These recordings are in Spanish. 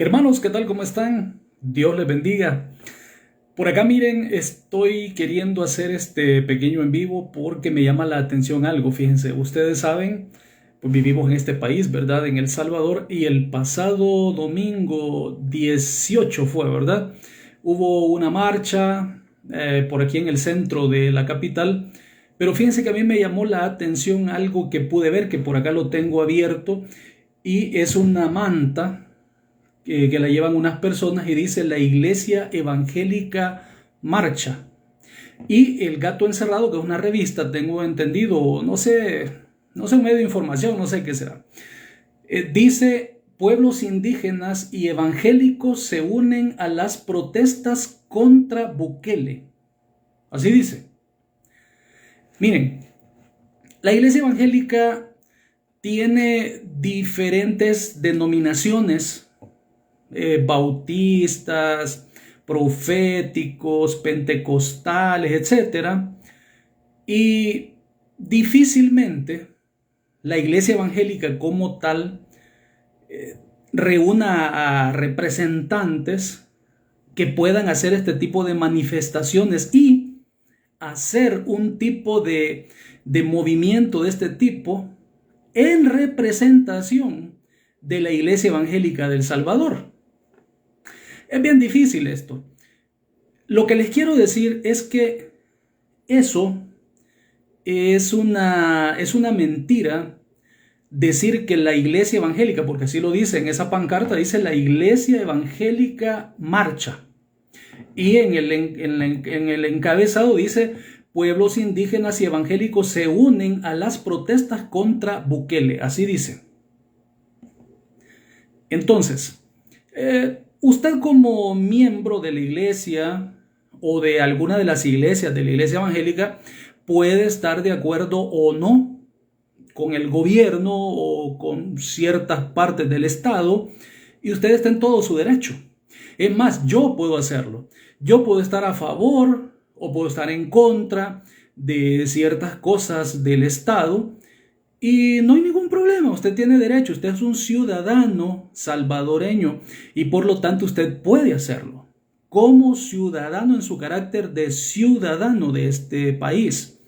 Hermanos, ¿qué tal? ¿Cómo están? Dios les bendiga. Por acá miren, estoy queriendo hacer este pequeño en vivo porque me llama la atención algo. Fíjense, ustedes saben, pues vivimos en este país, ¿verdad? En El Salvador, y el pasado domingo 18 fue, ¿verdad? Hubo una marcha por aquí en el centro de la capital, pero fíjense que a mí me llamó la atención algo que pude ver, que por acá lo tengo abierto, y es una manta que la llevan unas personas y dice la Iglesia Evangélica Marcha. Y El Gato Encerrado, que es una revista, tengo entendido, no sé un medio de información, no sé qué será. Dice, pueblos indígenas y evangélicos se unen a las protestas contra Bukele. Así dice. Miren, la Iglesia Evangélica tiene diferentes denominaciones, bautistas, proféticos, pentecostales, etcétera. Y difícilmente la iglesia evangélica como tal reúna a representantes que puedan hacer este tipo de manifestaciones y hacer un tipo de movimiento de este tipo en representación de la iglesia evangélica del Salvador. Es bien difícil esto. Lo que les quiero decir es que eso es una mentira, decir que la iglesia evangélica, porque así lo dice en esa pancarta, dice la iglesia evangélica marcha. Y en el encabezado dice pueblos indígenas y evangélicos se unen a las protestas contra Bukele. Así dice. Entonces, usted como miembro de la iglesia o de alguna de las iglesias de la iglesia evangélica puede estar de acuerdo o no con el gobierno o con ciertas partes del Estado, y usted está en todo su derecho. Es más, yo puedo hacerlo. Yo puedo estar a favor o puedo estar en contra de ciertas cosas del Estado, y no hay ningún problema, usted tiene derecho, usted es un ciudadano salvadoreño y por lo tanto usted puede hacerlo como ciudadano en su carácter de ciudadano de este país.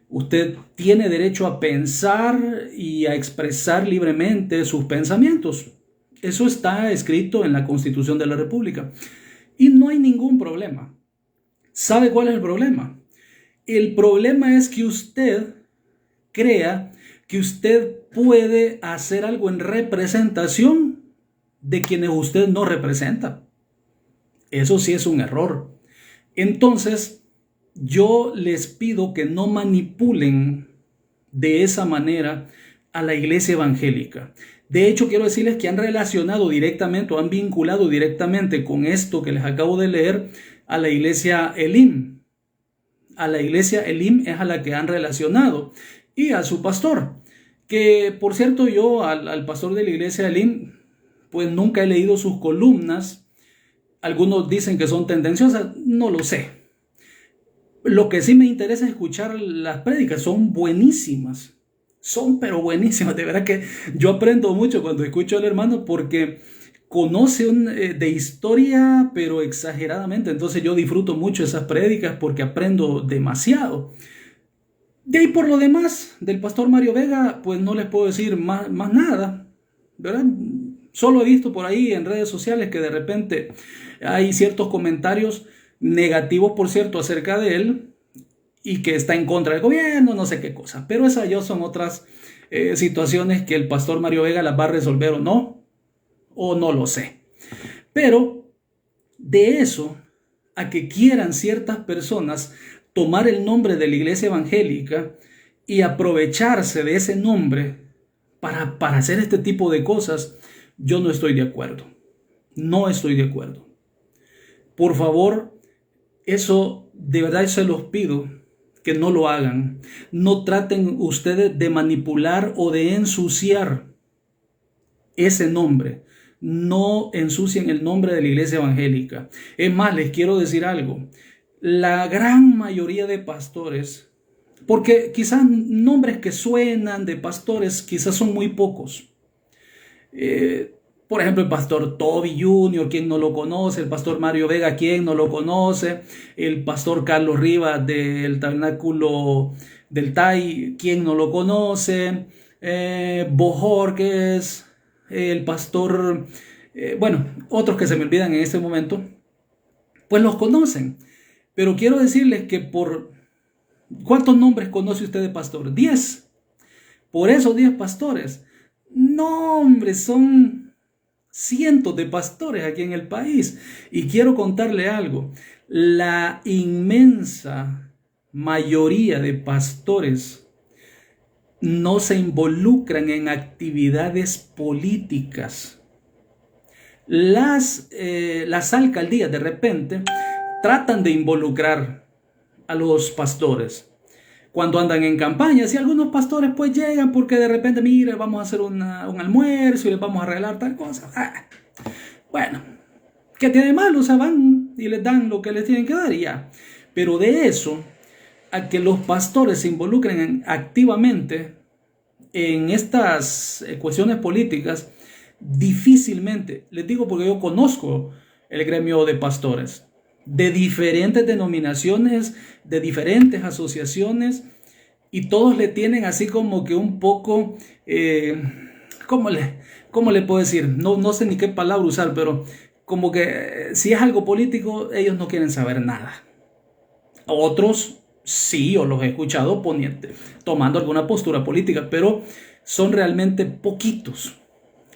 Usted tiene derecho a pensar y a expresar libremente sus pensamientos. Eso está escrito en la Constitución de la República y no hay ningún problema. ¿Sabe cuál es el problema? El problema es que usted crea que usted puede hacer algo en representación de quienes usted no representa. Eso sí es un error. Entonces, yo les pido que no manipulen de esa manera a la iglesia evangélica. De hecho, quiero decirles que han relacionado directamente o han vinculado directamente con esto que les acabo de leer a la iglesia Elim. A la iglesia Elim es a la que han relacionado y a su pastor, que por cierto yo al pastor de la iglesia Elim pues nunca he leído sus columnas. Algunos dicen que son tendenciosas, no lo sé. Lo que sí me interesa es escuchar las prédicas, son buenísimas, son pero buenísimas, de verdad que yo aprendo mucho cuando escucho al hermano porque conoce de historia pero exageradamente, entonces yo disfruto mucho esas prédicas porque aprendo demasiado. De ahí por lo demás, del pastor Mario Vega, pues no les puedo decir más nada, ¿verdad? Solo he visto por ahí en redes sociales que de repente hay ciertos comentarios negativos, por cierto, acerca de él y que está en contra del gobierno, no sé qué cosa. Pero esas ya son otras situaciones que el pastor Mario Vega las va a resolver o no lo sé. Pero de eso a que quieran ciertas personas tomar el nombre de la iglesia evangélica y aprovecharse de ese nombre para hacer este tipo de cosas, yo no estoy de acuerdo. No estoy de acuerdo. Por favor, eso de verdad se los pido que no lo hagan. No traten ustedes de manipular o de ensuciar ese nombre. No ensucien el nombre de la iglesia evangélica. Es más, les quiero decir algo. La gran mayoría de pastores, porque quizás nombres que suenan de pastores quizás son muy pocos, Por ejemplo, el pastor Toby Jr., ¿quién no lo conoce? El pastor Mario Vega, ¿quién no lo conoce? El pastor Carlos Rivas del Tabernáculo del Tai, ¿quién no lo conoce? Bojorques, el pastor, bueno, otros que se me olvidan en este momento, pues los conocen. Pero quiero decirles que ¿cuántos nombres conoce usted de pastor? 10. Por esos 10 pastores. No, hombre, son cientos de pastores aquí en el país. Y quiero contarle algo. La inmensa mayoría de pastores no se involucran en actividades políticas. Las alcaldías de repente tratan de involucrar a los pastores cuando andan en campañas, y algunos pastores pues llegan porque de repente, mire, vamos a hacer un almuerzo y les vamos a regalar tal cosa. Bueno, ¿qué tiene de malo? O sea, van y les dan lo que les tienen que dar y ya. Pero de eso a que los pastores se involucren activamente en estas cuestiones políticas, difícilmente. Les digo porque yo conozco el gremio de pastores de diferentes denominaciones, de diferentes asociaciones, y todos le tienen así como que un poco, ¿cómo le puedo decir? No sé ni qué palabra usar, pero como que si es algo político, ellos no quieren saber nada. Otros sí, yo los he escuchado tomando alguna postura política, pero son realmente poquitos,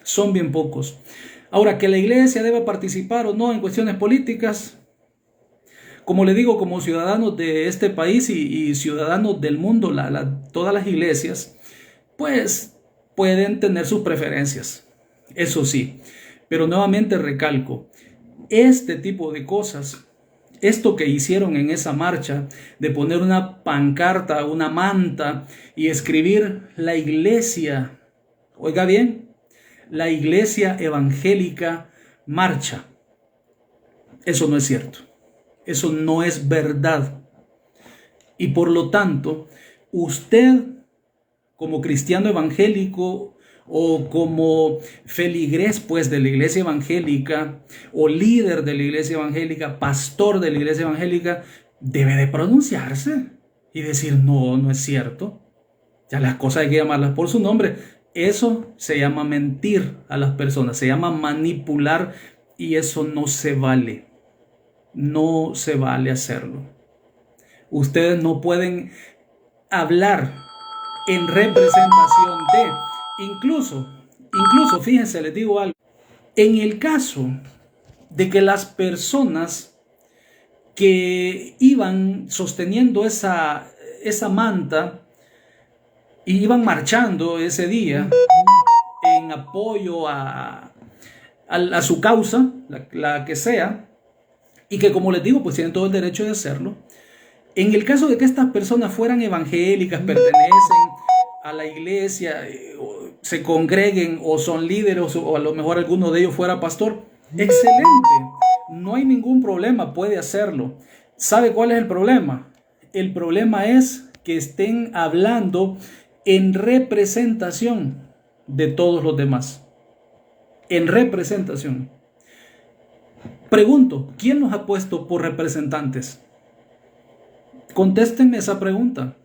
son bien pocos. Ahora, que la iglesia deba participar o no en cuestiones políticas, como le digo, como ciudadanos de este país y ciudadanos del mundo, todas las iglesias, pues pueden tener sus preferencias, eso sí. Pero nuevamente recalco, este tipo de cosas, esto que hicieron en esa marcha, de poner una pancarta, una manta y escribir la iglesia, oiga bien, la iglesia evangélica marcha, eso no es cierto. Eso no es verdad. Y por lo tanto, usted como cristiano evangélico o como feligrés pues de la iglesia evangélica o líder de la iglesia evangélica, pastor de la iglesia evangélica, debe de pronunciarse y decir no, no es cierto. Ya las cosas hay que llamarlas por su nombre. Eso se llama mentir a las personas, se llama manipular, y eso no se vale. No se vale hacerlo. Ustedes no pueden hablar en representación de, incluso, fíjense, les digo algo. En el caso de que las personas que iban sosteniendo esa manta y iban marchando ese día en apoyo a su causa, la que sea, y que, como les digo, pues tienen todo el derecho de hacerlo. En el caso de que estas personas fueran evangélicas, pertenecen a la iglesia, se congreguen o son líderes, o a lo mejor alguno de ellos fuera pastor, excelente, no hay ningún problema, puede hacerlo. ¿Sabe cuál es el problema? El problema es que estén hablando en representación de todos los demás. En representación. Pregunto, ¿quién los ha puesto por representantes? Contéstenme esa pregunta.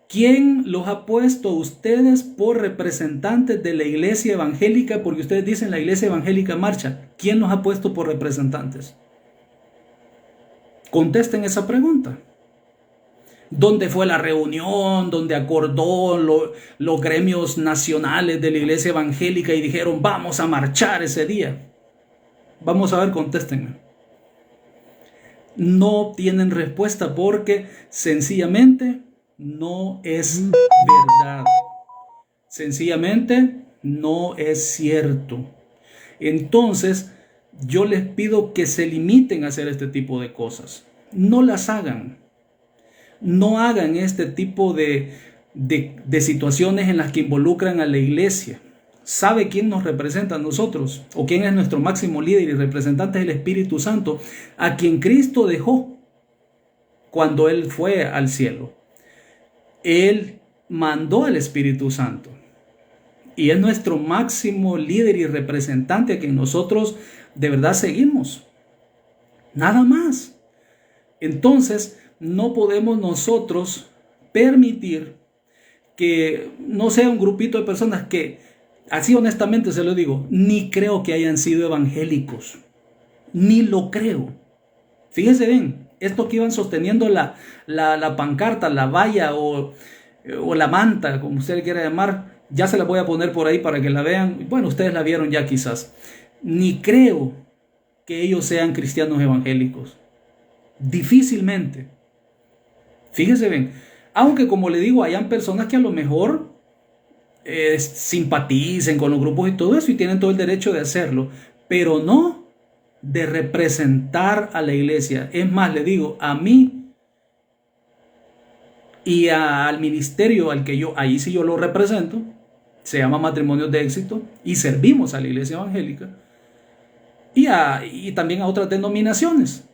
¿Quién los ha puesto a ustedes por representantes de la iglesia evangélica? Porque ustedes dicen la iglesia evangélica marcha. ¿Quién los ha puesto por representantes? Contesten esa pregunta. ¿Dónde fue la reunión donde acordó los gremios nacionales de la iglesia evangélica y dijeron vamos a marchar ese día? Vamos a ver, contéstenme. No tienen respuesta porque sencillamente no es verdad. Sencillamente no es cierto. Entonces, yo les pido que se limiten a hacer este tipo de cosas. No las hagan. No hagan este tipo de situaciones en las que involucran a la iglesia. ¿Sabe quién nos representa a nosotros? ¿O quién es nuestro máximo líder y representante? Es el Espíritu Santo, a quien Cristo dejó cuando Él fue al cielo. Él mandó al Espíritu Santo. y es nuestro máximo líder y representante a quien nosotros de verdad seguimos. Nada más. Entonces, no podemos nosotros permitir que no sea un grupito de personas que, así honestamente se lo digo, ni creo que hayan sido evangélicos. Ni lo creo. Fíjese bien, estos que iban sosteniendo la pancarta, la valla o la manta, como usted le quiera llamar, ya se la voy a poner por ahí para que la vean. Bueno, ustedes la vieron ya quizás. Ni creo que ellos sean cristianos evangélicos. Difícilmente. Fíjese bien, aunque como le digo, hayan personas que a lo mejor simpaticen con los grupos y todo eso y tienen todo el derecho de hacerlo, pero no de representar a la iglesia. Es más, le digo, a mí y al ministerio al que ahí sí yo lo represento, se llama Matrimonios de Éxito, y servimos a la iglesia evangélica, y también a otras denominaciones,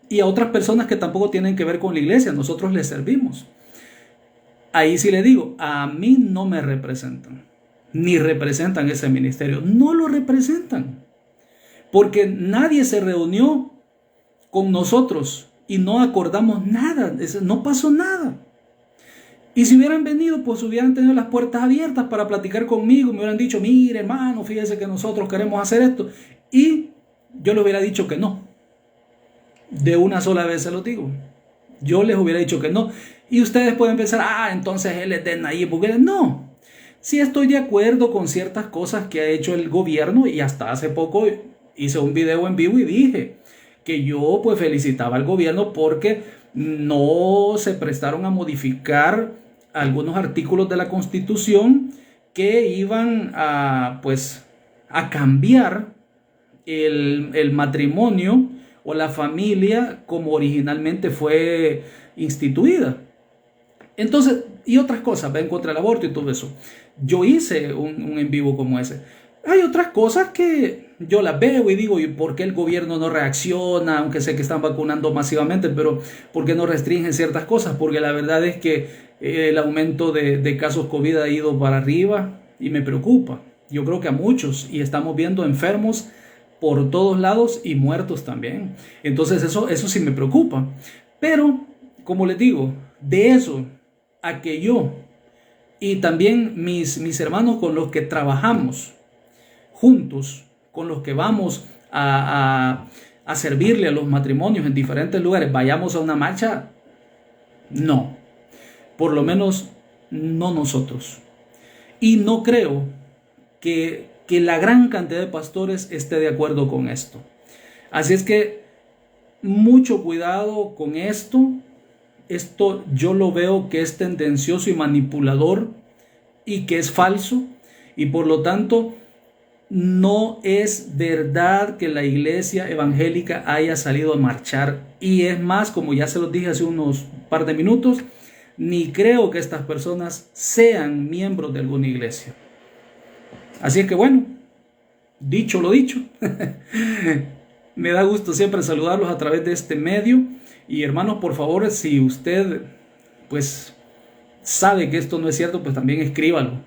y a otras personas que tampoco tienen que ver con la iglesia, nosotros les servimos. Ahí sí le digo, a mí no me representan, ni representan ese ministerio, no lo representan, porque nadie se reunió con nosotros y no acordamos nada, no pasó nada. Y si hubieran venido, pues hubieran tenido las puertas abiertas para platicar conmigo, me hubieran dicho, mire hermano, fíjese que nosotros queremos hacer esto, y yo les hubiera dicho que no. De una sola vez se lo digo, yo les hubiera dicho que no. Y ustedes pueden pensar, entonces él es de Nayib Bukele. No, sí estoy de acuerdo con ciertas cosas que ha hecho el gobierno, y hasta hace poco hice un video en vivo y dije que yo pues felicitaba al gobierno porque no se prestaron a modificar algunos artículos de la Constitución que iban a cambiar el matrimonio o la familia como originalmente fue instituida. Entonces, y otras cosas, va en contra del aborto y todo eso. Yo hice un en vivo como ese. Hay otras cosas que yo las veo y digo, ¿y por qué el gobierno no reacciona? Aunque sé que están vacunando masivamente, pero ¿por qué no restringen ciertas cosas? Porque la verdad es que el aumento de casos COVID ha ido para arriba y me preocupa. Yo creo que a muchos, y estamos viendo enfermos por todos lados y muertos también. Entonces eso sí me preocupa. Pero, como les digo, de eso a que yo y también mis hermanos con los que trabajamos juntos, con los que vamos a servirle a los matrimonios en diferentes lugares, vayamos a una marcha, no, por lo menos no nosotros. Y no creo que la gran cantidad de pastores esté de acuerdo con esto. Así es que mucho cuidado con esto. Esto yo lo veo que es tendencioso y manipulador y que es falso, y por lo tanto no es verdad que la iglesia evangélica haya salido a marchar. Y es más, como ya se los dije hace unos par de minutos, ni creo que estas personas sean miembros de alguna iglesia. Así es que bueno, dicho lo dicho, me da gusto siempre saludarlos a través de este medio. Y hermanos, por favor, si usted pues sabe que esto no es cierto, pues también escríbalo.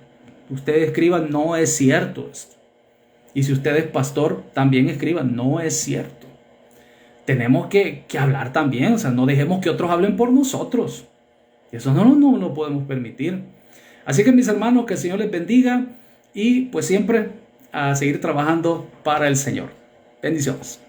Usted escriba, no es cierto esto. Y si usted es pastor, también escriba, no es cierto. Tenemos que hablar también, o sea, no dejemos que otros hablen por nosotros. Eso no lo podemos permitir. Así que mis hermanos, que el Señor les bendiga y pues siempre a seguir trabajando para el Señor. Bendiciones.